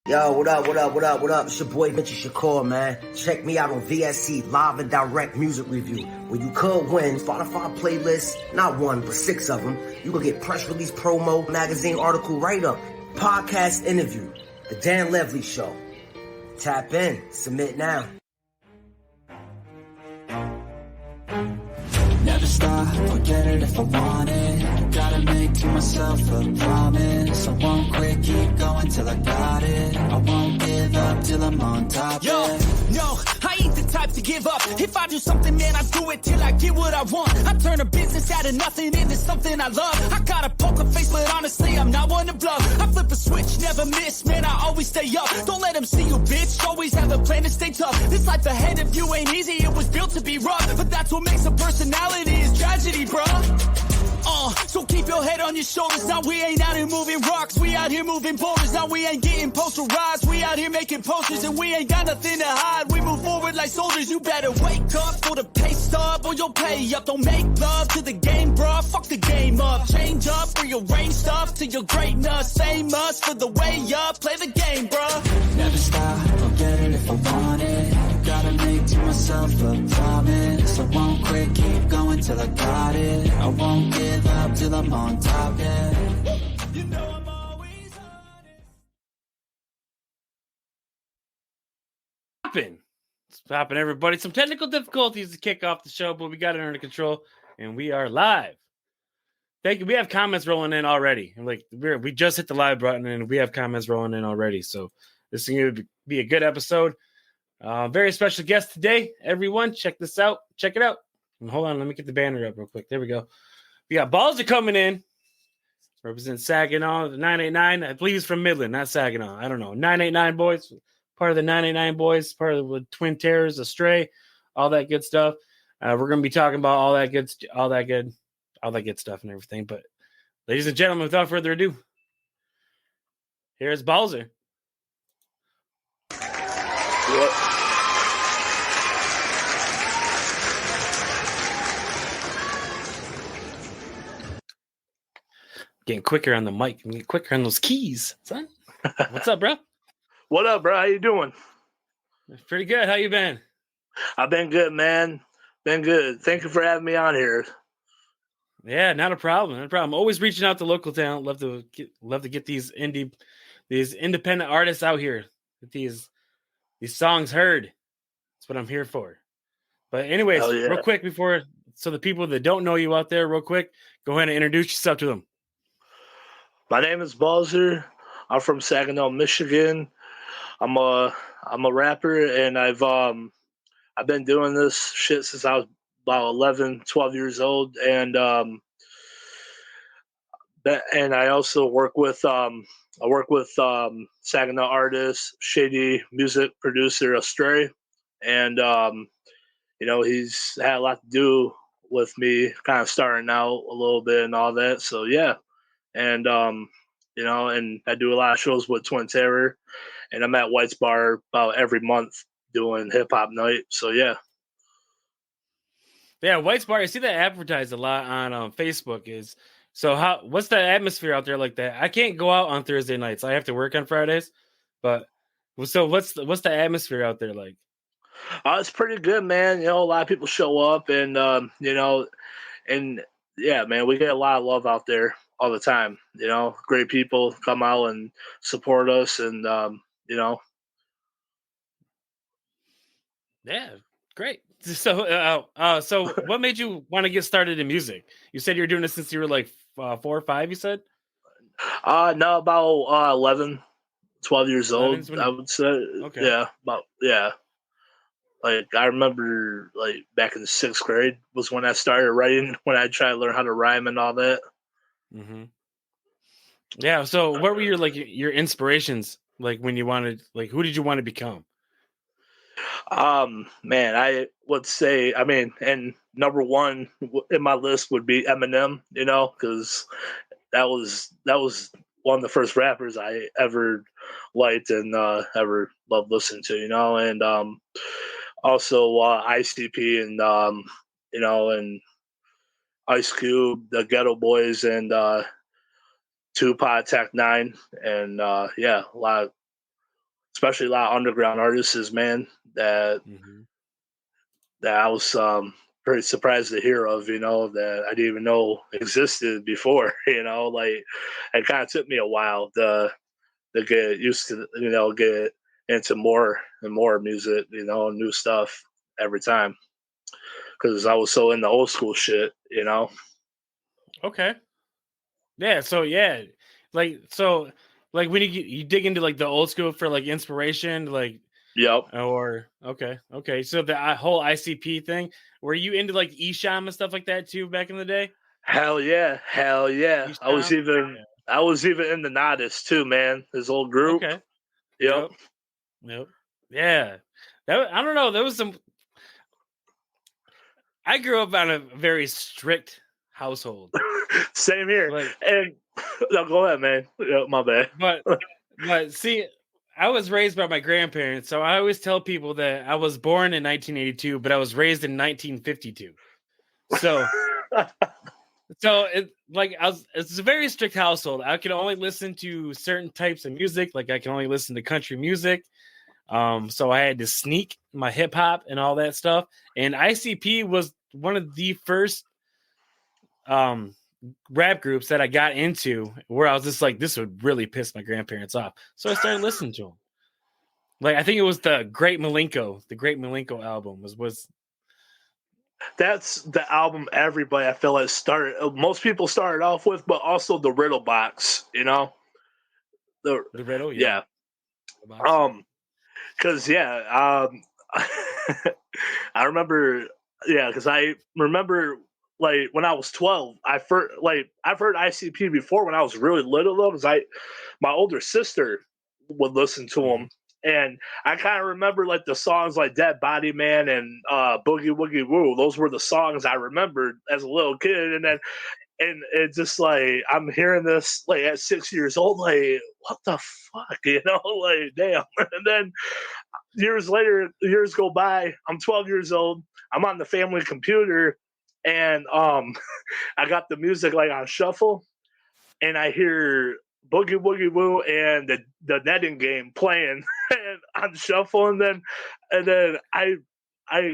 Yo, what up, what up, what up, what up? It's your boy Vinci Shakur, man. Check me out on VSC, Live and Direct Music Review, where you could win Spotify playlists, not one, but 6 of them. You could get press release promo, magazine article write-up, podcast interview, The Dan Levely Show. Tap in, submit now. Never stop, forget it if I want it. Gotta make to myself a promise. I won't quit, keep going till I got it. I won't give up till I'm on top. Yo, no, I ain't the type to give up. If I do something, man, I do it till I get what I want. I turn a business out of nothing into something I love. I got a poker face, but honestly, I'm not one to bluff. I flip a switch, never miss, man, I always stay up. Don't let them see you, bitch, always have a plan to stay tough. This life ahead of you ain't easy, it was built to be rough. But that's what makes a personality is tragedy, bruh. So keep your head on your shoulders. Now we ain't out here moving rocks, we out here moving boulders. Now we ain't getting posterized, we out here making posters. And we ain't got nothing to hide, we move forward like soldiers. You better wake up for the pay stub or you'll pay up. Don't make love to the game, bruh, fuck the game up. Change up, rearrange stuff to your greatness. Same us for the way up, play the game, bruh. Never stop, forget it if I want it. Gotta make to myself a promise. I won't quit, keep going till I got it. I won't give up till I'm on top, yeah. You know I'm always honest. Stopping, everybody. Some technical difficulties to kick off the show, but we got it under control, and we are live. Thank you. We have comments rolling in already. We just hit the live button, and we have comments rolling in already. So this is going to be a good episode. Very special guest today, everyone. Check this out. Check it out. And hold on, let me get the banner up real quick. There we go. We got Balzer coming in. Represent Saginaw, the 989. I believe he's from Midland, not Saginaw. I don't know. 989 boys, part of the 989 boys, part of the TwinTerror, Astray, all that good stuff. We're going to be talking about all that good stuff and everything. But ladies and gentlemen, without further ado, here's Balzer. What? Getting quicker on the mic. I'm getting quicker on those keys, son. What's up, bro? What up, bro? How you doing? Pretty good. How you been? I've been good, man. Been good. Thank you for having me on here. Yeah, not a problem. Not a problem. Always reaching out to local talent. Love to get these independent artists out here. Get these songs heard. That's what I'm here for. But anyways, yeah. Real quick so the people that don't know you out there, real quick, go ahead and introduce yourself to them. My name is Balzer. I'm from Saginaw, Michigan. I'm a rapper, and I've been doing this shit since I was about 11, 12 years old, and I also work with Saginaw artist, Shady music producer, Astray, and he's had a lot to do with me kind of starting out a little bit and all that. So yeah. And, and I do a lot of shows with TwinTerror, and I'm at White's Bar about every month doing hip hop night. So yeah. Yeah. White's Bar. I see that advertised a lot on Facebook what's the atmosphere out there like that? I can't go out on Thursday nights. I have to work on Fridays, but so what's the atmosphere out there like? It's pretty good, man. A lot of people show up, and and yeah, man, we get a lot of love out there all the time. Great people come out and support us, and Yeah, great. So, so what made you want to get started in music? You said you were doing this since you were like 4 or 5. You said? No, about 11, 12 years old. I would say. Okay. Yeah. Like, I remember, like, back in the 6th grade was when I started writing, when I tried to learn how to rhyme and all that. Mm-hmm. Yeah, so what were your inspirations, like, when you wanted, like, who did you want to become? Man, I would say, and number one in my list would be Eminem, because that was one of the first rappers I ever liked and ever loved listening to, and also ICP and and Ice Cube, the Ghetto Boys, and Tupac, Tech N9ne, and a lot especially a lot of underground artists, man, that I was very surprised to hear of, that I didn't even know existed before, like it kind of took me a while to get used to, get into more and more music, new stuff every time. Because I was so into old school shit, Okay. Yeah. So yeah, like when you dig into like the old school for like inspiration, like Yep. or okay. So the whole ICP thing, were you into like Esham and stuff like that too back in the day? Hell yeah. I was Esham. even Yeah. I was even in the Nodis too, man. His old group. Okay. Yep. Yep. Yeah. I don't know. There was some. I grew up on a very strict household. Same here. Like, And no, go ahead, man. Yep, my bad. but see, I was raised by my grandparents, so I always tell people that I was born in 1982, but I was raised in 1952. So it's a very strict household. I can only listen to certain types of music, like I can only listen to country music. So I had to sneak my hip hop and all that stuff. And ICP was one of the first rap groups that I got into where I was just like, this would really piss my grandparents off. So I started listening to them. Like, I think it was the Great Milenko album was That's the album everybody I feel like most people started off with, but also the Riddle Box, the riddle. Yeah. Because I remember, because I remember like when I was 12, I've heard ICP before when I was really little though, because my older sister would listen to them, and I kind of remember like the songs like Dead Body Man and Boogie Woogie Woo. Those were the songs I remembered as a little kid, and it's just like I'm hearing this like at 6 years old, like what the fuck, like damn. And then years later, years go by. I'm 12 years old. I'm on the family computer, and I got the music like on shuffle, and I hear Boogie Woogie Woo and the netting game playing and on shuffle, and then I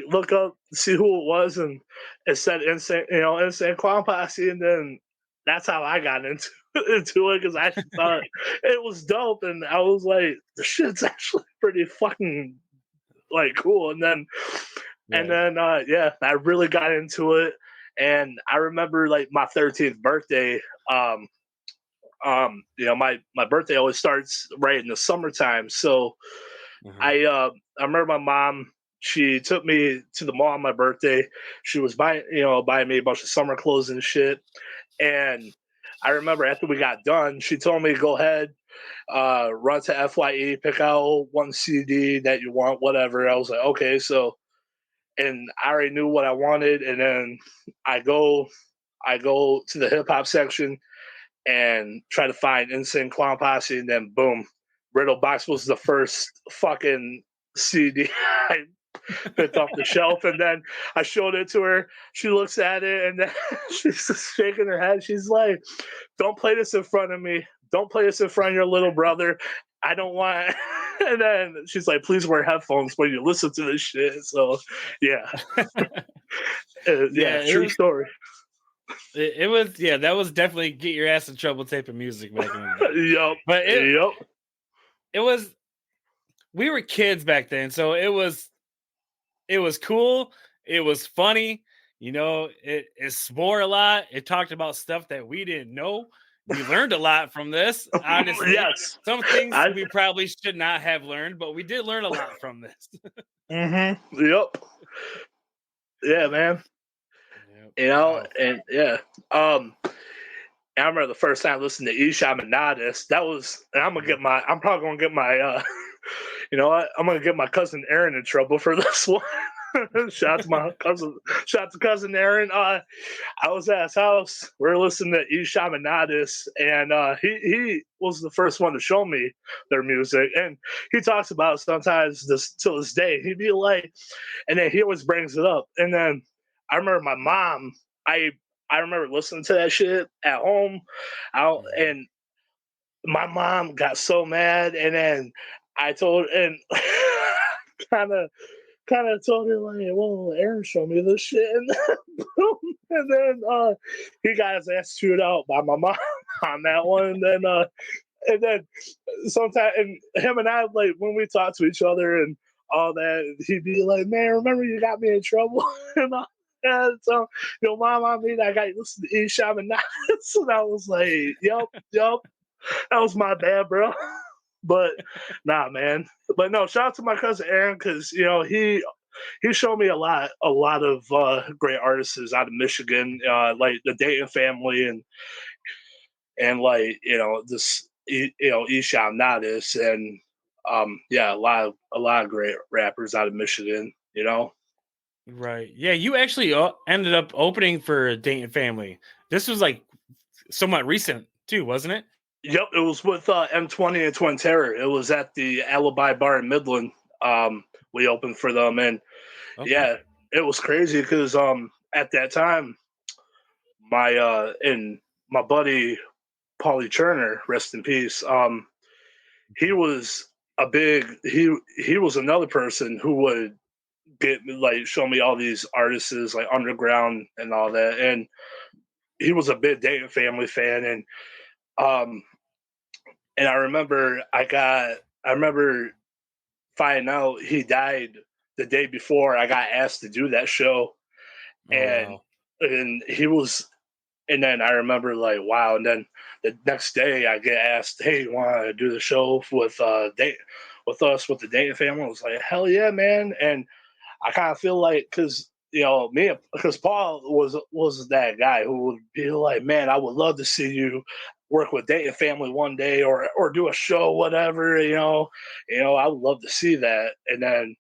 look up to see who it was, and it said Insane Clown Posse, and then that's how I got into it because I thought it was dope, and I was like, the shit's actually pretty fucking like cool, and then I really got into it, and I remember like my 13th birthday. My birthday always starts right in the summertime, so I remember my mom. She took me to the mall on my birthday. She was buying me a bunch of summer clothes and shit. And I remember after we got done, she told me to go ahead, run to FYE, pick out one CD that you want, whatever. I was like, okay, so, and I already knew what I wanted. And then I go to the hip hop section and try to find Insane Clown Posse, and then boom, Riddle Box was the first fucking CD I picked off the shelf, and then I showed it to her. She looks at it, and then she's just shaking her head. She's like, "Don't play this in front of me. Don't play this in front of your little brother. I don't want." And then she's like, "Please wear headphones when you listen to this shit." So, yeah, true story. It was that was definitely get your ass in trouble type of music back in the day. Yep. But it was, we were kids back then, so it was cool. It was funny. It swore a lot. It talked about stuff that we didn't know. We learned a lot from this. Honestly, yes. Some things we probably should not have learned, but we did learn a lot from this. Yep. Yeah, man. Wow. And I remember the first time listening to Esham and Nodis. That was, and I'm probably gonna get my, you know what? I'm gonna get my cousin Aaron in trouble for this one. Shout out to cousin Aaron. I was at his house. We were listening to Esham and Nodis, and he was the first one to show me their music. And he talks about it sometimes till this day. He'd be like, and then he always brings it up. And then I remember my mom. I remember listening to that shit at home, and my mom got so mad, and then I told and kind of told her like, well, Aaron showed me this shit, and then he got his ass chewed out by my mom on that one, and then sometimes and him and I like when we talk to each other and all that, he'd be like, man, remember you got me in trouble and all that. So your mom, I mean, I got to listen to Esham and Nas, and I was like, yep, that was my bad, bro. But nah, man. But no, shout out to my cousin Aaron because he showed me a lot of great artists out of Michigan, like the Dayton Family and like this Esham Nadis and a lot of great rappers out of Michigan. Right. Yeah, you actually ended up opening for Dayton Family. This was like somewhat recent too, wasn't it? Yep, it was with M20 and TwinTerror. It was at the Alibi Bar in Midland. We opened for them, and yeah, it was crazy because at that time, my buddy Paulie Turner, rest in peace. He was he was another person who would show me all these artists like underground and all that, and he was a big Dayton Family fan, and I remember finding out he died the day before I got asked to do that show. And he was, and then I remember like, wow. And then the next day I get asked, hey, you want to do the show with us with the Dayton Family? I was like, hell yeah, man. And I kind of feel like, because Paul was that guy who would be like, man, I would love to see you work with Dayton Family one day or do a show, whatever, I would love to see that. And then,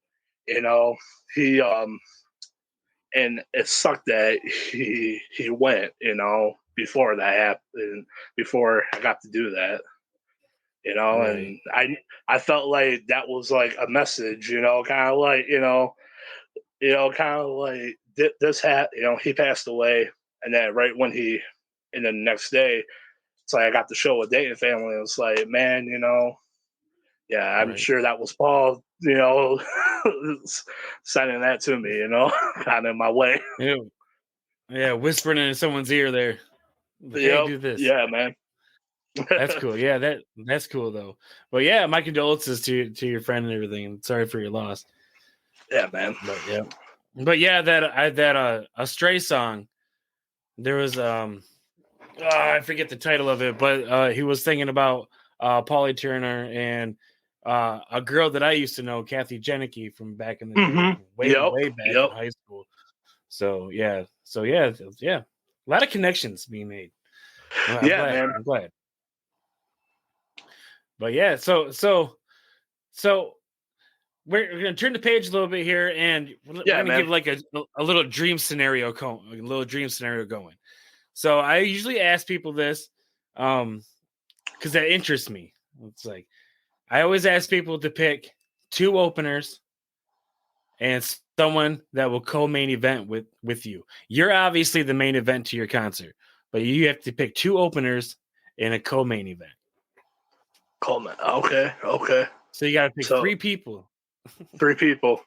he and it sucked that he went, before that happened, before I got to do that, right. And I felt like that was like a message, kind of like, kind of like this he passed away, and then and then the next day, it's like I got the show with Dayton Family. It's like, man, yeah, I'm sure that was Paul, sending that to me, kind of in my way. Yeah, whispering in someone's ear there. Hey, do this. Yeah, man. That's cool. Yeah, that's cool though. But yeah, my condolences to your friend and everything. And sorry for your loss. Yeah, man. But yeah, that Astray song. There was I forget the title of it, but he was thinking about Paulie Turner and a girl that I used to know, Kathy Janicki, from back in the day, way back in high school. So yeah, a lot of connections being made. Man. I'm glad. But yeah, so we're gonna turn the page a little bit here, and we're gonna give like a little dream scenario, going. So I usually ask people this, because that interests me. It's like I always ask people to pick 2 openers and someone that will co-main event with you. You're obviously the main event to your concert, but you have to pick 2 openers in a co-main event. Okay. So you got to pick 3 people. 3 people.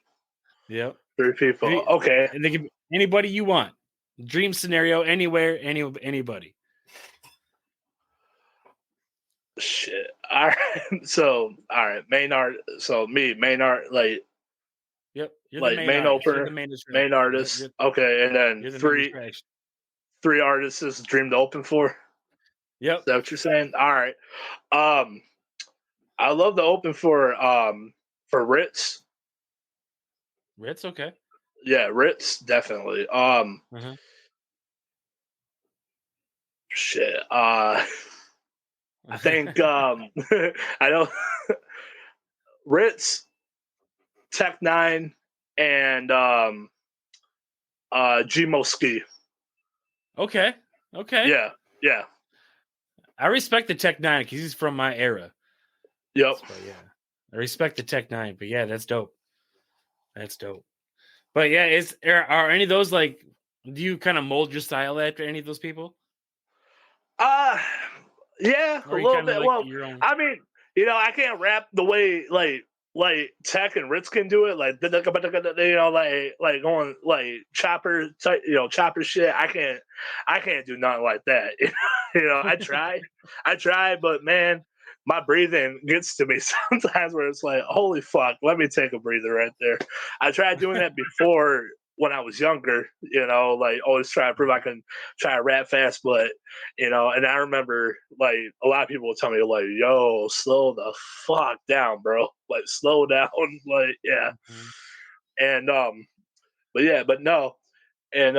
Yep. 3 people. Okay. And they can be anybody you want. Dream scenario, anywhere, anybody. Shit. All right. So, all right. Main art. So me, main art. Like. Yep. You're like the main opener, main artist. Okay, and then 3 artists is dream to open for. Yep. Is that what you're saying? All right. I love to open for Ritz. Ritz, okay. Yeah, Ritz, definitely. Shit. I think I know Ritz, Tech N9ne, and G-Mo-Ski. Okay. Yeah. I respect the Tech N9ne because he's from my era. Yep. So, yeah. I respect the Tech N9ne, but yeah, that's dope. But yeah, are any of those like, do you kind of mold your style after any of those people? Yeah, a little bit. Like well, I mean, I can't rap the way like Tech and Ritz can do it, like like going like chopper type, chopper shit. I can't do nothing like that. I try, but man, my breathing gets to me sometimes where it's like, holy fuck, let me take a breather right there. I tried doing that before when I was younger, like always try to prove I can try to rap fast, but and I remember like a lot of people would tell me like, yo, slow the fuck down, bro. Like slow down. Like, yeah. And but no. And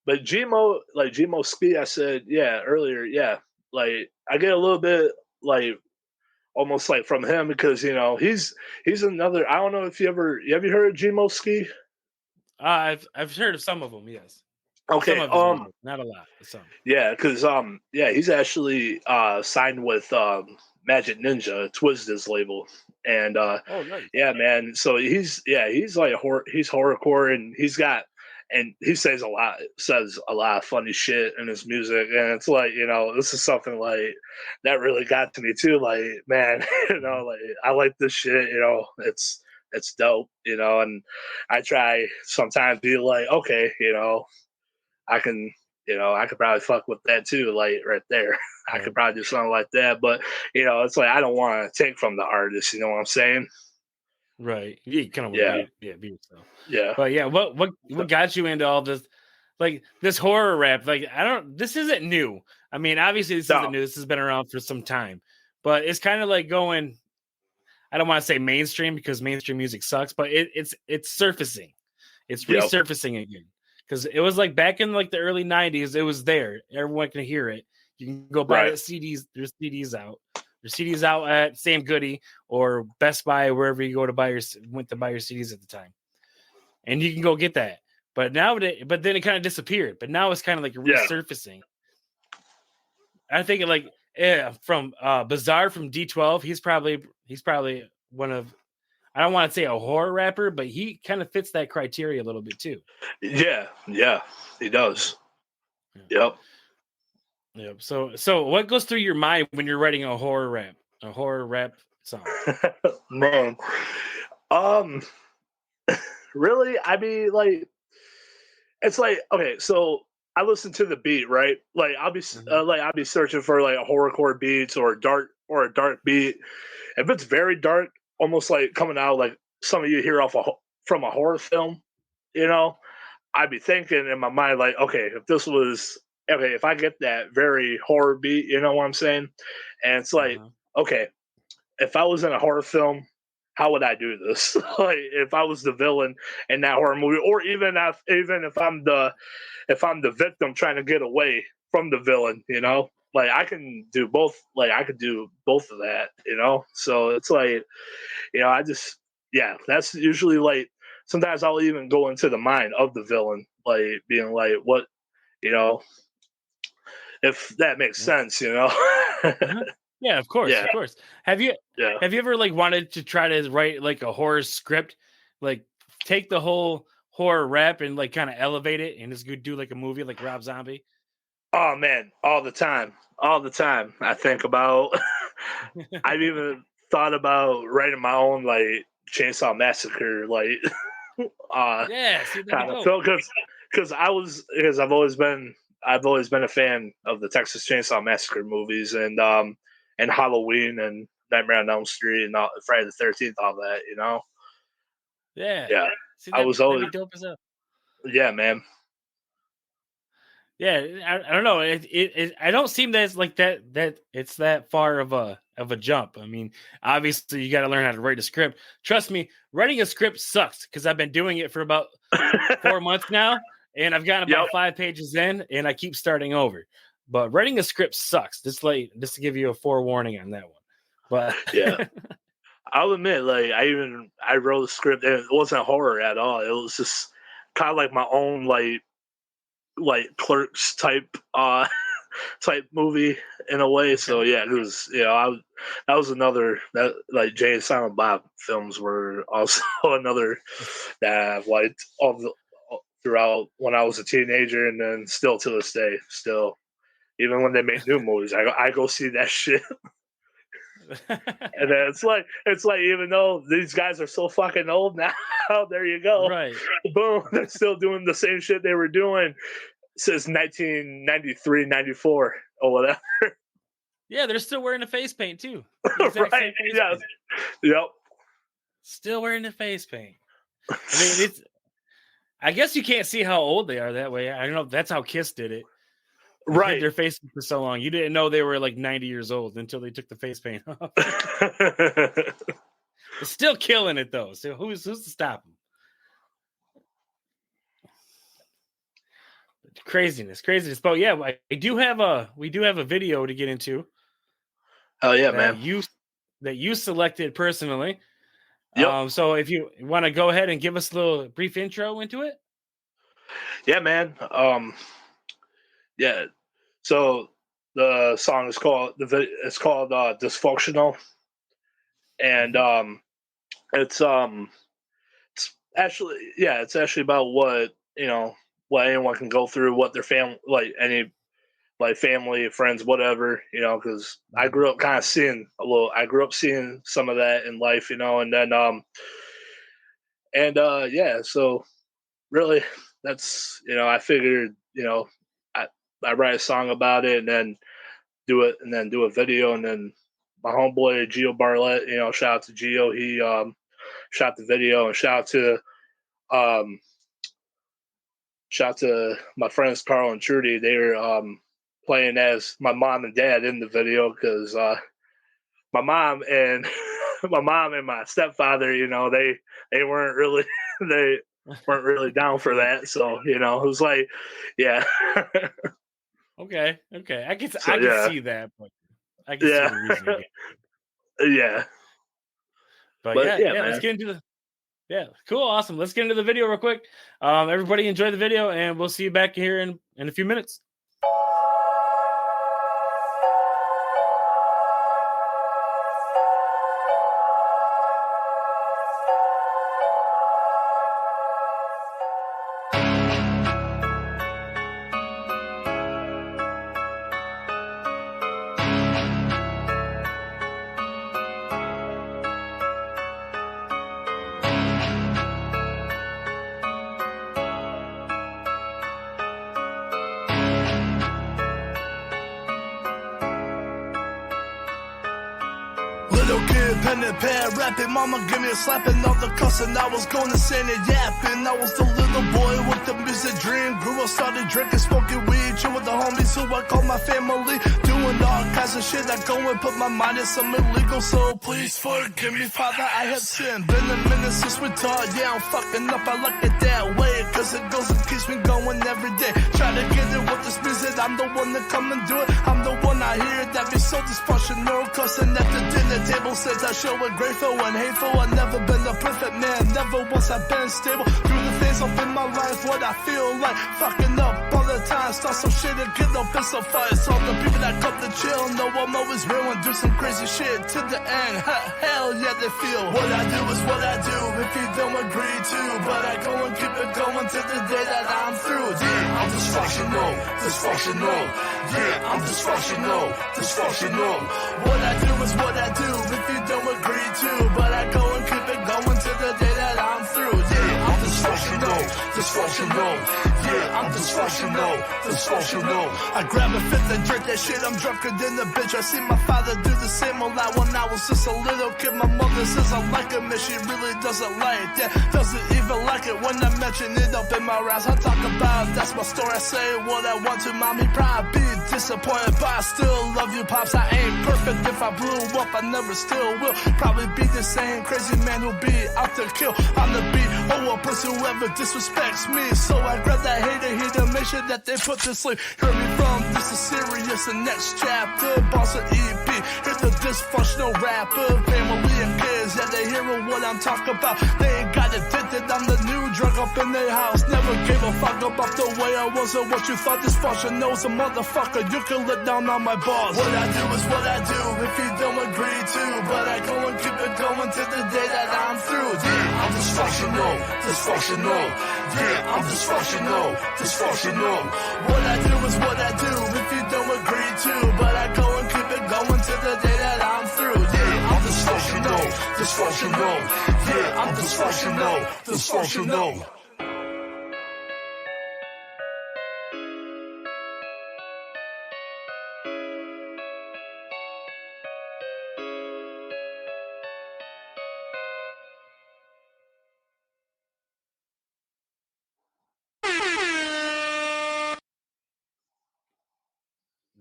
but Gmo Ski, I said, yeah, earlier, yeah. Like I get a little bit like almost like from him because he's another. I don't know if have you heard of Gmo Ski? I've heard of some of them, yes. Okay, some of his music, not a lot, but some. Yeah, because he's actually signed with Magic Ninja, Twizd's label, and Oh, nice. yeah, man. So he's like he's horrorcore, and he says a lot of funny shit in his music, and it's like this is something like that really got to me too. Like, man, like I like this shit. It's dope, and I try sometimes be like, okay, I can, I could probably fuck with that too, like right there. I could probably do something like that, but it's like I don't want to take from the artist. You know what I'm saying? Right. You kind of Yeah. be yourself. Yeah. But yeah, what got you into all this? Like this horror rap? Like this isn't new. I mean, obviously this isn't new. This has been around for some time, but it's kind of like going. I don't want to say mainstream because mainstream music sucks, but it's surfacing. It's resurfacing again. Because it was like back in like the early 90s, it was there. Everyone can hear it. You can go buy the CDs. There's CDs out. There's CDs out at Sam Goody or Best Buy, wherever you went to buy your CDs at the time. And you can go get that. But then it kind of disappeared. But now it's kind of like resurfacing. I think from Bizarre from D12, he's probably one of, I don't want to say a horror rapper, but he kind of fits that criteria a little bit too. Yeah, he does. Yep. So what goes through your mind when you're writing a horror rap song? Man, really? I mean, like, it's like, okay, so I listen to the beat, right? Like, I'll be searching for like a horrorcore beats or a dark beat. If it's very dark, almost like coming out like some of you hear from a horror film, I'd be thinking in my mind like, okay, if I get that very horror beat, you know what I'm saying? And it's like, okay, if I was in a horror film, how would I do this? Like if I was the villain in that horror movie, or even if I'm the victim trying to get away from the villain, like I can do both. Like I could do both of that, So it's like, that's usually like sometimes I'll even go into the mind of the villain, like being like, what, if that makes sense, Yeah, of course, of course. Have you ever like wanted to try to write like a horror script, like take the whole horror rap and like kind of elevate it and just do like a movie like Rob Zombie? Oh man, all the time. I think about. I've even thought about writing my own like Chainsaw Massacre, like kind of film because I've always been a fan of the Texas Chainsaw Massacre movies and Halloween and Nightmare on Elm Street and Friday the 13th, all that, Yeah. See, I was always dope as hell. Yeah, man. Yeah, I don't know. I don't seem that it's like that it's that far of a jump. I mean, obviously you got to learn how to write a script. Trust me, writing a script sucks because I've been doing it for about 4 months now, and I've gotten about 5 pages in, and I keep starting over. But writing a script sucks. Just to give you a forewarning on that one. But yeah, I'll admit, like I wrote a script and it wasn't horror at all. It was just kind of like my own like Clerks type movie in a way. So yeah, it was that was another that like Jay and Silent Bob films were also another that I've liked throughout when I was a teenager and then still to this day. Still, even when they make new movies, I go see that shit. And then it's like even though these guys are so fucking old now, there you go. Right. Boom, they're still doing the same shit they were doing since 1993, 94 or whatever. Yeah, they're still wearing the face paint too. Right. Yes. Yep. Still wearing the face paint. I mean, I guess you can't see how old they are that way. I don't know if that's how Kiss did it. Right. Their face for so long. You didn't know they were like 90 years old until they took the face paint off. They're still killing it though. So who's to stop them? Craziness. But yeah, we do have a video to get into. Oh yeah, man. That you selected personally. Yep. So if you want to go ahead and give us a little brief intro into it. Yeah, man. Yeah. So the song is called Dysfunctional, and it's actually about what anyone can go through, what their family, family, friends, whatever, because I grew up kind of seeing seeing some of that in life, and then so really that's, I figured, I write a song about it and then do a video, and then my homeboy Gio Barlett, shout out to Gio, he shot the video, and shout out to my friends Carl and Trudy. They were playing as my mom and dad in the video, because my mom and my stepfather, they weren't really down for that. So it was like, yeah. Okay. I can see that, but I can see the reason. Yeah. But yeah, let's get into cool, awesome. Let's get into the video real quick. Everybody enjoy the video, and we'll see you back here in a few minutes. Little kid, pen and pad, rapping, mama give me a slapping, all the cussing, I was going insane and yapping. I was the little boy with the music dream, grew up, started drinking, smoking weed, chill with the homies who I call my family, doing all kinds of shit, I go and put my mind in some illegal, so please forgive me, Father, I have sinned, been a minute since we talked, yeah, I'm fucking up, I like it that way, cause it goes and keeps me going every day, try to get it with this music, I'm the one that come and do it, I'm the one I hear that be so dysfunctional, cussing at the dinner table, says I show it grateful and hateful, I've never been a perfect man, never once I've been stable, through the things up in my life, what I feel like, fucking up all the time, start some shit and get up in some fights, all the people that come to chill, know I'm always real and do some crazy shit to the end, hell yeah they feel, what I do is what I do, if you don't agree to, but I go and keep it going to the day that I'm through, yeah, I'm dysfunctional, yeah, I'm dysfunctional, what I do is what I do, if you don't agree to, but I go and keep it going to the day that I'm through, yeah, I'm dysfunctional, yeah, I'm dysfunctional, I grab a fifth and drink that shit, I'm drunker than a bitch, I see my father do the same a lot when I was just a little kid, my mother says I like him and she really doesn't like that, doesn't even like it when I mention it up in my raps, I talk about, that's my story, I say what I want to, mommy probably be disappointed, but I still love you, pops, I ain't perfect, if I blew up, I never still will, probably be the same crazy man who'll be out to kill on the beat, a person who ever disrespects me, so I grab that hater here to make sure that they put to sleep, hear me from, this is serious, the next chapter, Balzer EP, hear the dysfunctional rapper, family and kids, yeah they hearing what I'm talking about, they ain't got it fitted, I'm the new drug up in their house, never gave a fuck about the way I was or what you thought, dysfunctional's a motherfucker, you can let down on my balls, what I do is what I do, if you don't agree to, but I go and keep it going to the day that I'm through, yeah, I'm dysfunctional, yeah, I'm dysfunctional, what I do is what I do, if you don't agree to, but I go and keep it going to the day that I'm through, yeah, dysfunctional, dysfunctional.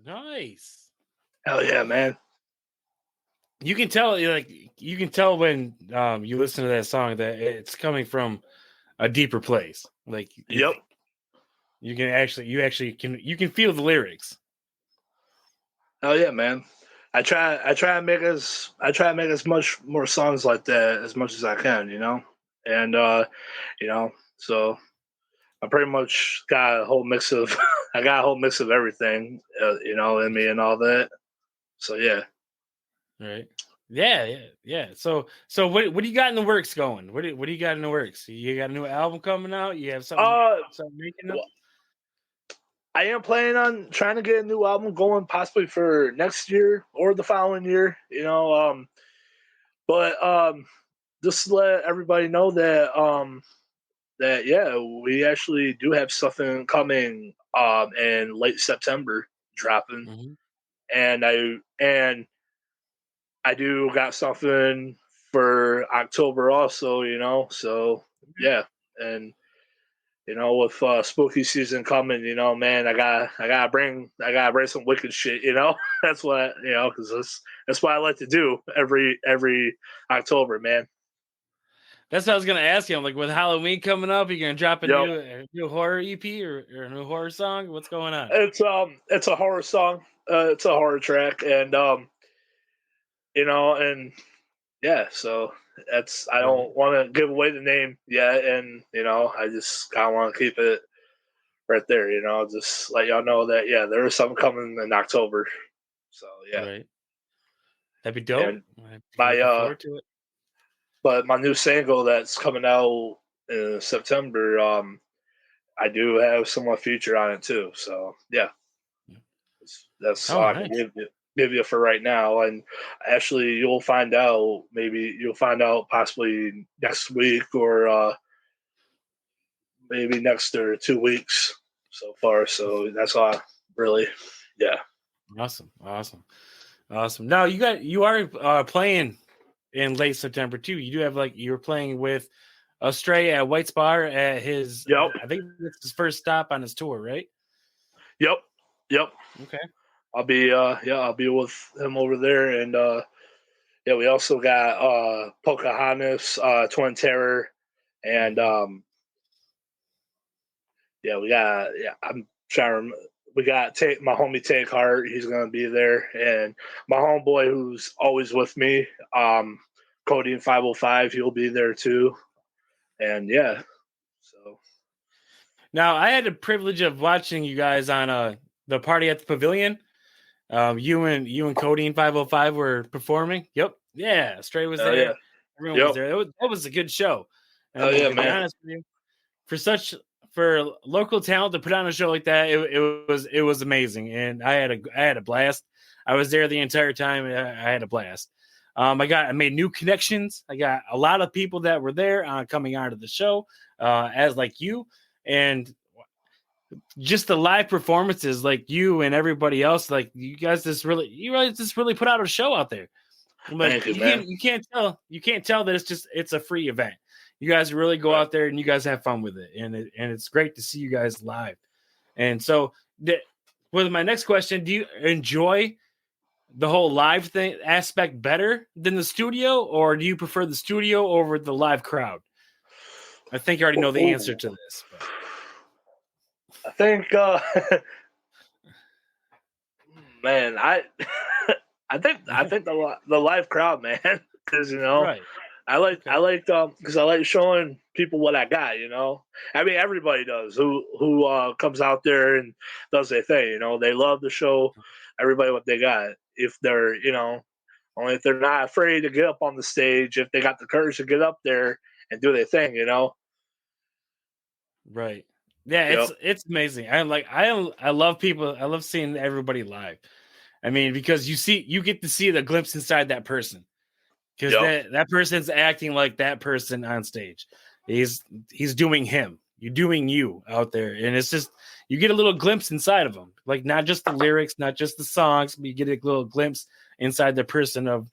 Nice. Hell yeah, man. You can tell, like, you can tell when you listen to that song that it's coming from a deeper place. Like, Yep. you can feel the lyrics. Hell yeah, man. I try to make as much more songs like that as much as I can, you know? And you know, so I pretty much got a whole mix of I got a whole mix of everything, you know, in me and all that. So yeah. Right. Yeah. So what do you got in the works going? What do you got in the works? You got a new album coming out? You have something making up? Well, I am planning on trying to get a new album going, possibly for next year or the following year. You know, but just to let everybody know that yeah, we actually do have something coming in late September dropping, Mm-hmm. and I do got something for October also. You know, so yeah, and you know, with spooky season coming, you know, man, I gotta bring some wicked shit. You know, that's what you know, because that's what I like to do every October, man. That's what I was gonna ask you. I'm like, with Halloween coming up, you're gonna drop a Yep. new horror EP or a new horror song? What's going on? It's a horror song. It's a horror track, and you know, and yeah, so that's I don't want to give away the name yet, and you know, I just kind of want to keep it right there. You know, just let y'all know that yeah, there is something coming in October. So yeah, Right. That'd be dope. and I'd be my looking forward to it. but my new single that's coming out in September, I do have someone featured on it too. So yeah, that's Oh, all I can nice. give you for right now. And actually, you'll find out. Maybe you'll find out possibly next week or maybe next or 2 weeks so far. So that's all. Really, yeah. Awesome. Now you are playing in late September too. You do have you're playing with Astray at White's Bar at his. Yep. I think it's his first stop on his tour, right? Yep. Okay. I'll be with him over there, and yeah, we also got Pocahontas, TwinTerror, and yeah, I'm trying to remember. We got my homie Take Heart. He's gonna be there, and my homeboy who's always with me, Codeine 505. He'll be there too, and yeah. So Now I had the privilege of watching you guys on the party at the Pavilion. You and Codeine 505 were performing. Yep. Yeah. Astray was there. yeah, Everyone yep. was there. That was a good show. And Oh yeah, to be man. honest with you, for local talent to put on a show like that, it was amazing, and I had a blast. I was there the entire time. I had a blast. I made new connections. I got a lot of people that were there coming onto the show as like you, and just the live performances, like you and everybody else. Like you guys just really put out a show out there. Like you can't tell that it's a free event. You guys really go out there and you guys have fun with it, and it's great to see you guys live. And so, with my next question, do you enjoy the whole live thing aspect better than the studio, or do you prefer the studio over the live crowd? I think you already know the answer to this. But. I think, man, I think the live crowd, man, because you know. Right. I like because I like showing people what I got, you know. I mean, everybody does who comes out there and does their thing, you know. They love to show everybody what they got. If they're, you know, only if they're not afraid to get up on the stage, if they got the courage to get up there and do their thing, you know. Right. Yeah, it's amazing. I love people. I love seeing everybody live. I mean, because you get to see the glimpse inside that person. because that person's acting like that person on stage. He's doing him. You're doing you out there, and it's just you get a little glimpse inside of them, like not just the lyrics, not just the songs, but you get a little glimpse inside the person of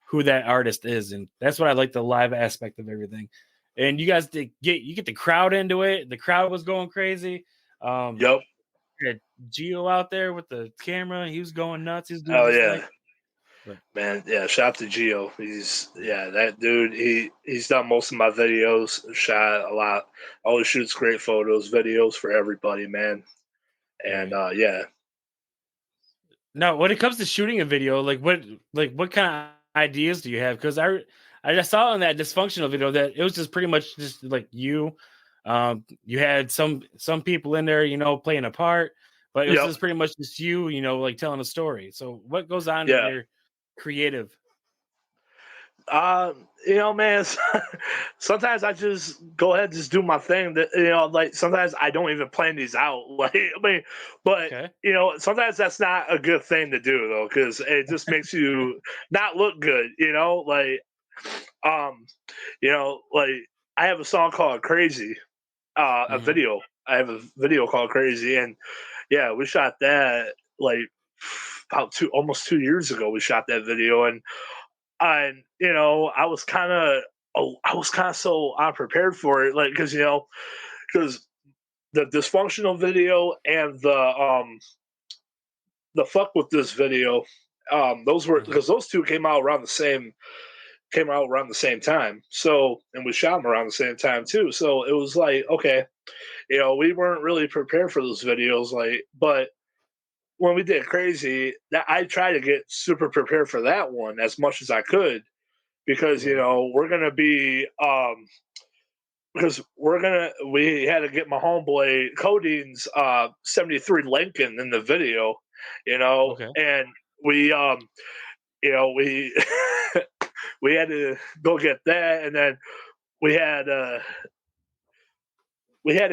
who that artist is, and that's what I like, the live aspect of everything. And you guys get the crowd into it. The crowd was going crazy. Yep. Had Gio out there with the camera. He was going nuts. He's doing Man, yeah, shout out to Gio. He's that dude. He's done most of my videos, shot a lot. Always shoots great photos, videos for everybody, man. And Now, when it comes to shooting a video, what kind of ideas do you have? Because I just saw in that dysfunctional video that it was just pretty much just like you. You had some people in there, playing a part, but it was just pretty much just you, like telling a story. So what goes on in your creative? Man, sometimes I just go ahead and just do my thing. That like sometimes I don't even plan these out. Like sometimes that's not a good thing to do though, because it just makes you not look good. Like I have a song called Crazy, a video. I have a video called Crazy, and we shot that like about almost 2 years ago. We shot that video, and I was kind of so unprepared for it, like because the dysfunctional video and the fuck with this video, those were because those two came out around the same time. So, and we shot them around the same time too. So it was like, okay, we weren't really prepared for those videos, but when we did Crazy, that I tried to get super prepared for that one as much as I could, because we're gonna be we had to get my homeboy Codeine's 73 Lincoln in the video, and we we had to go get that, and then we had to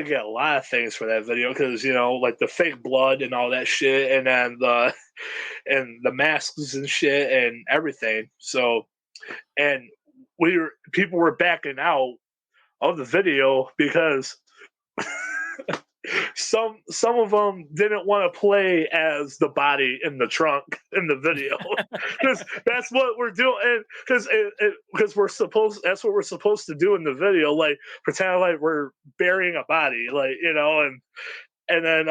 get a lot of things for that video because like the fake blood and all that shit, and then the masks and shit and everything. So, and people were backing out of the video because some of them didn't want to play as the body in the trunk in the video, because that's what we're doing, because that's what we're supposed to do in the video, like pretend like we're burying a body, like and then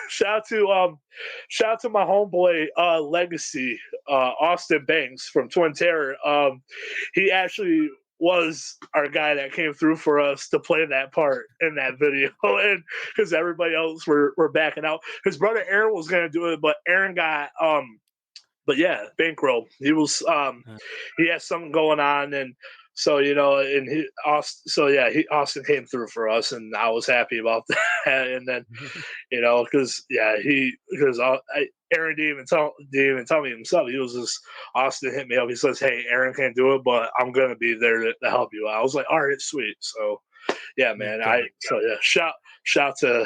shout out to my homeboy Legacy, Austin Banks from TwinTerror. He actually was our guy that came through for us to play that part in that video, and because everybody else were backing out. His brother Aaron was gonna do it, but Aaron got bankroll. He was he had something going on, and so and Austin came through for us, and I was happy about that. And then because Aaron didn't even tell me himself. He was just, Austin hit me up. He says, "Hey, Aaron can't do it, but I'm gonna be there to help you out." I was like, "All right, sweet." So man, shout to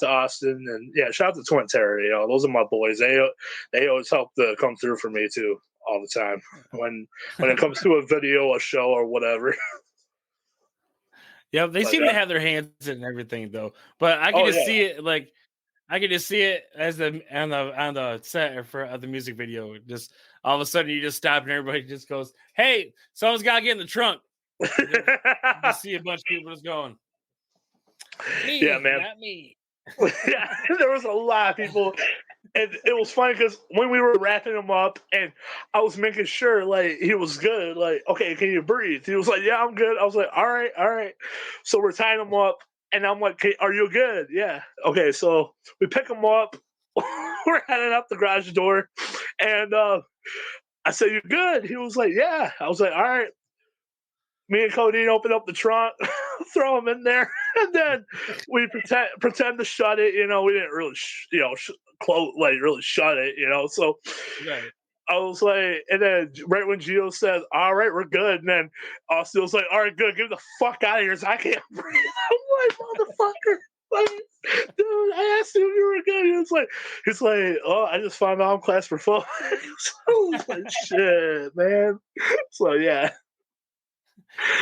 Austin, and shout out to TwinTerror. Those are my boys. They always help to come through for me too, all the time when it comes to a video, a show, or whatever. Yeah, they seem to have their hands in everything though. But I can just see it, like I can just see it as on the set for the music video. Just all of a sudden, you just stop and everybody just goes, "Hey, someone's got to get in the trunk." You just see a bunch of people just going, "Me, yeah, man, not me." Yeah, there was a lot of people, and it was funny because when we were wrapping him up, and I was making sure like he was good. Like, okay, can you breathe? He was like, "Yeah, I'm good." I was like, "All right." So we're tying him up. And I'm like, "Okay, are you good?" "Yeah." "Okay." So we pick him up. We're heading up the garage door. And I said, "You good?" He was like, "Yeah." I was like, "All right." Me and Codeine open up the trunk, throw him in there. And then we pretend to shut it. We didn't really, close, like really shut it, So I was like, and then right when Gio said, "All right, we're good," and then Austin was like, "All right, good, get the fuck out of here, so I can't breathe." I'm like, motherfucker. Like, dude, I asked him if you were good. He's like, oh, I just found out I'm claustrophobic. I was like, shit, man. So yeah.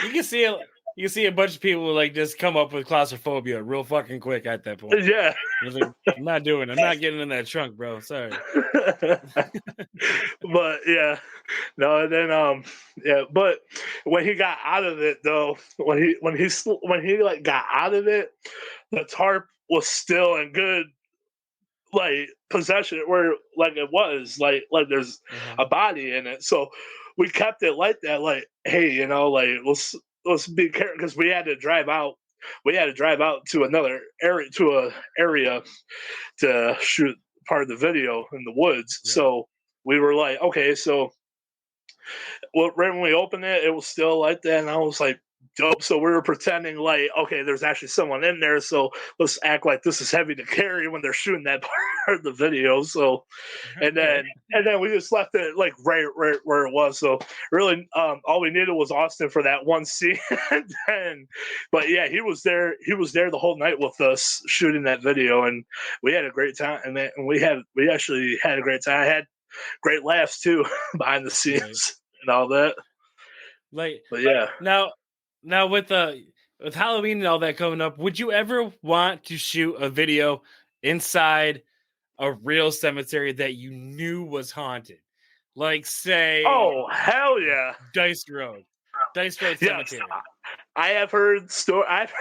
You can see a bunch of people like just come up with claustrophobia real fucking quick at that point. Yeah. Like, I'm not getting in that trunk, bro. Sorry. But yeah. No, and then yeah, but when he got out of it though, when he like got out of it, the tarp was still in good like possession where like it was like there's a body in it. So we kept it like that, like, hey, you know, like let's be careful because we had to drive out. We had to drive out to another area to shoot part of the video in the woods. Yeah. So we were like, okay, so right when we opened it, it was still like that, and I was like, dope. So we were pretending like, okay, there's actually someone in there, so let's act like this is heavy to carry when they're shooting that part of the video. So and then we just left it like right where it was. So really all we needed was Austin for that one scene. But yeah, he was there the whole night with us shooting that video, and we had a great time, and we actually had a great time. I had great laughs too behind the scenes and all that. Like, but yeah. Now with Halloween and all that coming up, would you ever want to shoot a video inside a real cemetery that you knew was haunted? Like, say, oh hell yeah, Dice Road Cemetery. I have heard I've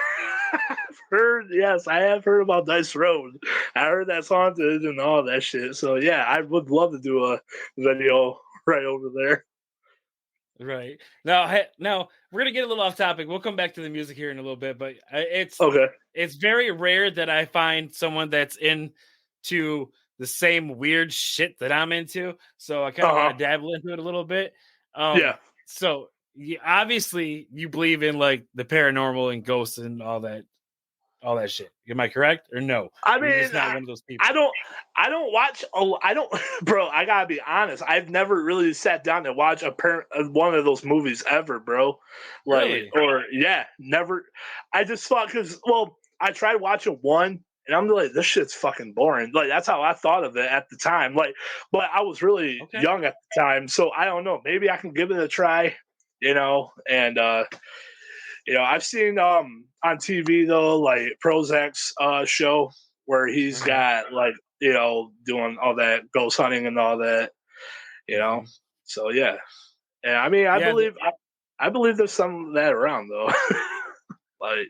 heard about Dice Road. I heard that's haunted and all that shit. So yeah, I would love to do a video right over there. Right. Now we're gonna get a little off topic. We'll come back to the music here in a little bit, but it's okay. It's very rare that I find someone that's into the same weird shit that I'm into. So I kind of want to dabble into it a little bit. Yeah. So obviously you believe in like the paranormal and ghosts and all that shit. Am I correct or no? I mean, it's not one of those people. I don't watch. Bro. I gotta be honest. I've never really sat down and watched one of those movies ever, bro. Like, really? Or yeah, never. I just thought I tried watching one, and I'm like, this shit's fucking boring. Like that's how I thought of it at the time. Like, but I was really young at the time, so I don't know. Maybe I can give it a try, you know, and. You know, I've seen on TV though, like Prozac's show where he's got like, you know, doing all that ghost hunting and all that, you know. So yeah. And I mean I believe there's some of that around though. Like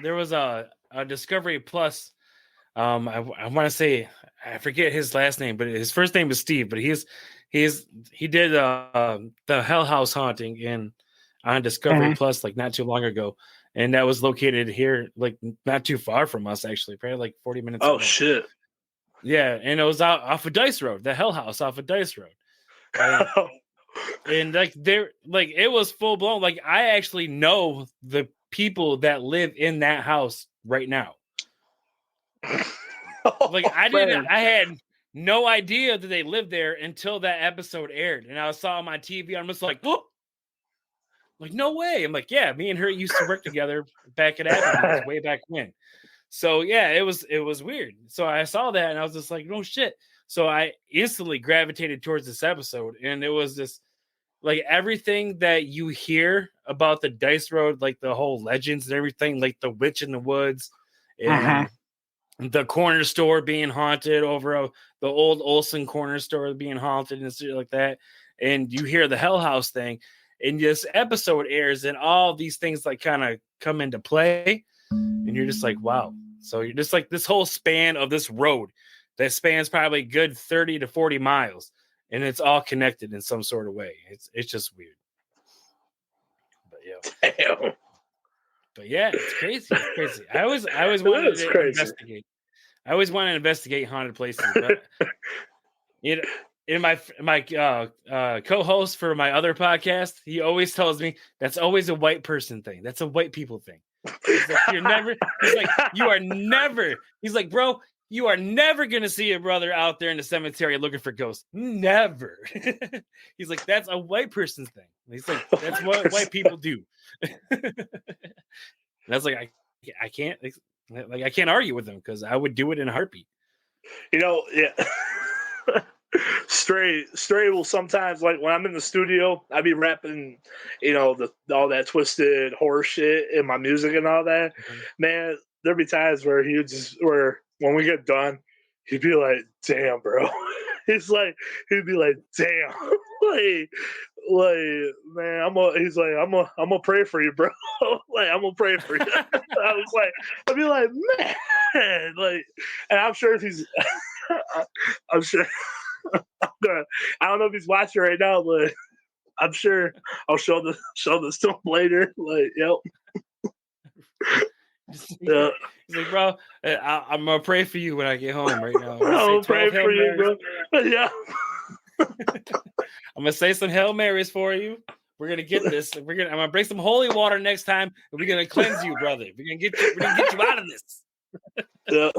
there was a Discovery Plus. I want to say I forget his last name, but his first name is Steve, but he did the Hell House haunting on Discovery Plus like not too long ago, and that was located here like not too far from us actually, probably like 40 minutes away. Shit. Yeah, and it was out off of Dice Road, the Hell House off of Dice Road. And like it was full blown. Like I actually know the people that live in that house right now. Like I had no idea that they lived there until that episode aired, and I saw on my TV. I'm just like, whoa. Like, no way. I'm like, yeah, me and her used to work together back at Applebee's way back when. So yeah, it was weird. So I saw that and I was just like, no shit. So I instantly gravitated towards this episode, and it was this like everything that you hear about the Dice Road, like the whole legends and everything, like the witch in the woods and the corner store being haunted over the old Olsen corner store being haunted and shit like that. And you hear the Hell House thing. And this episode airs, and all these things like kind of come into play, and you're just like, wow. So you're just like this whole span of this road that spans probably good 30 to 40 miles, and it's all connected in some sort of way. It's just weird. But yeah, damn. But yeah, it's crazy. It's crazy. I always wanted to investigate. I always wanted to investigate haunted places, but in my co-host for my other podcast, he always tells me that's always a white person thing. That's a white people thing. He's like, he's like, bro, you are never going to see a brother out there in the cemetery looking for ghosts. Never. He's like, that's a white person's thing. And he's like, that's what white people do. And I was like, I can't argue with him because I would do it in a heartbeat. You know, yeah. Stray will sometimes, like when I'm in the studio, I be rapping, you know, all that twisted horror shit in my music and all that. Mm-hmm. Man, there'd be times where when we get done, he'd be like, "Damn, bro." He'd be like, "Damn." like, man, I'm gonna pray for you, bro. Like, I'm gonna pray for you. I'd be like, man, like, and I'm sure if he's, I'm sure. I don't know if he's watching right now, but I'm sure I'll show this to him later. Like, yep. Yeah. He's like, bro, I'm gonna pray for you when I get home right now. I'm gonna pray for you, bro. Yeah. I'm gonna say some Hail Marys for you. We're gonna get this. I'm gonna bring some holy water next time, and we're gonna cleanse you, brother. We're gonna get you out of this. Yeah.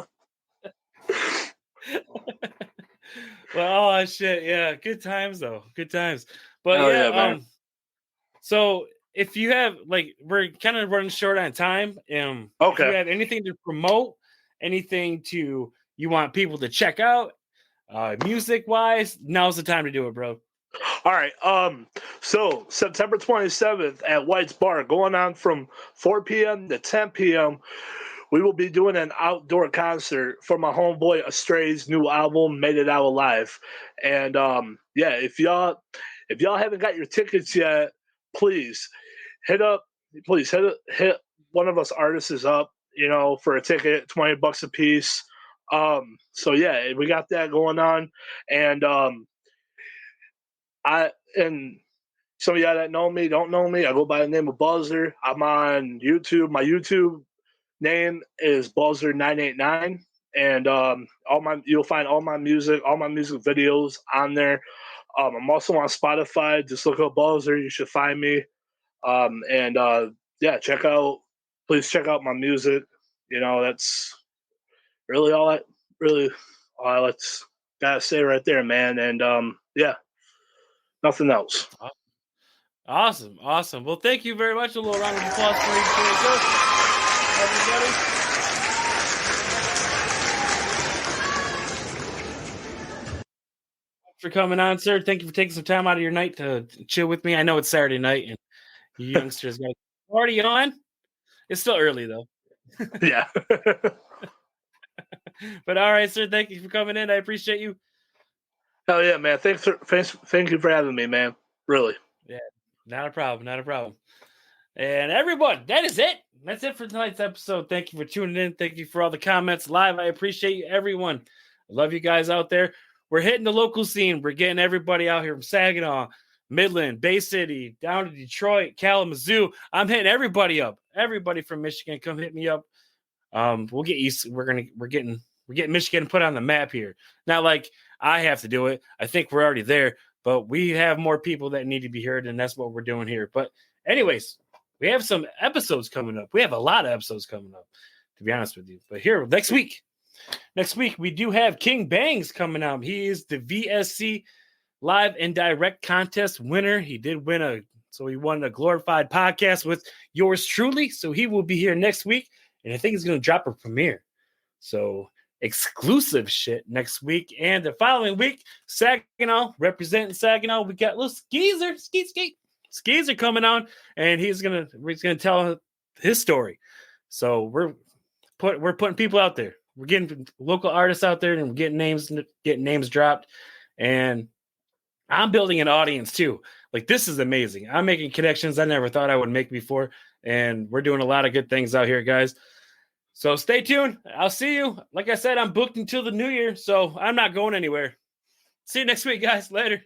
Well, oh shit, yeah, good times though, good times. But so if you have we're kind of running short on time. Okay. If you have anything to promote, anything you want people to check out, music wise, now's the time to do it, bro. All right. So September 27th at White's Bar, going on from 4 p.m. to 10 p.m. We will be doing an outdoor concert for my homeboy Astray's new album, Made It Out Alive. And if y'all haven't got your tickets yet, please hit one of us artists up, you know, for a ticket, $20 a piece. So yeah, we got that going on. And some of y'all that know me, don't know me, I go by the name of Balzer. I'm on YouTube. My YouTube name is Balzer 989, and you'll find all my music videos on there. I'm also on Spotify. Just look up Balzer, you should find me. Please check out my music. You know, that's really all I gotta say right there, man. And nothing else. Awesome. Well, thank you very much. A little round of applause for you, everybody. Thanks for coming on, sir. Thank you for taking some time out of your night to chill with me. I know it's Saturday night and you youngsters got a party on. It's still early though. Yeah. But all right, sir. Thank you for coming in. I appreciate you. Hell yeah, man. Thank you for having me, man. Really. Yeah, not a problem. And everyone, that is it. That's it for tonight's episode. Thank you for tuning in. Thank you for all the comments live. I appreciate you, everyone. I love you guys out there. We're hitting the local scene. We're getting everybody out here from Saginaw, Midland, Bay City, down to Detroit, Kalamazoo. I'm hitting everybody up. Everybody from Michigan, come hit me up. We'll get you. We're getting Michigan put on the map here. Not like I have to do it. I think we're already there, but we have more people that need to be heard, and that's what we're doing here. But anyways, we have some episodes coming up. We have a lot of episodes coming up, to be honest with you. But here, next week, we do have King Bangs coming out. He is the VSC Live and Direct Contest winner. He won a glorified podcast with yours truly. So he will be here next week, and I think he's going to drop a premiere. So exclusive shit next week. And the following week, Saginaw, representing Saginaw, we got little Skeezer coming on, and he's gonna tell his story. So we're putting people out there. We're getting local artists out there, and we're getting names dropped. And I'm building an audience too. Like, this is amazing. I'm making connections I never thought I would make before, and we're doing a lot of good things out here, guys. So stay tuned. I'll see you. Like I said, I'm booked until the new year, so I'm not going anywhere. See you next week, guys. Later.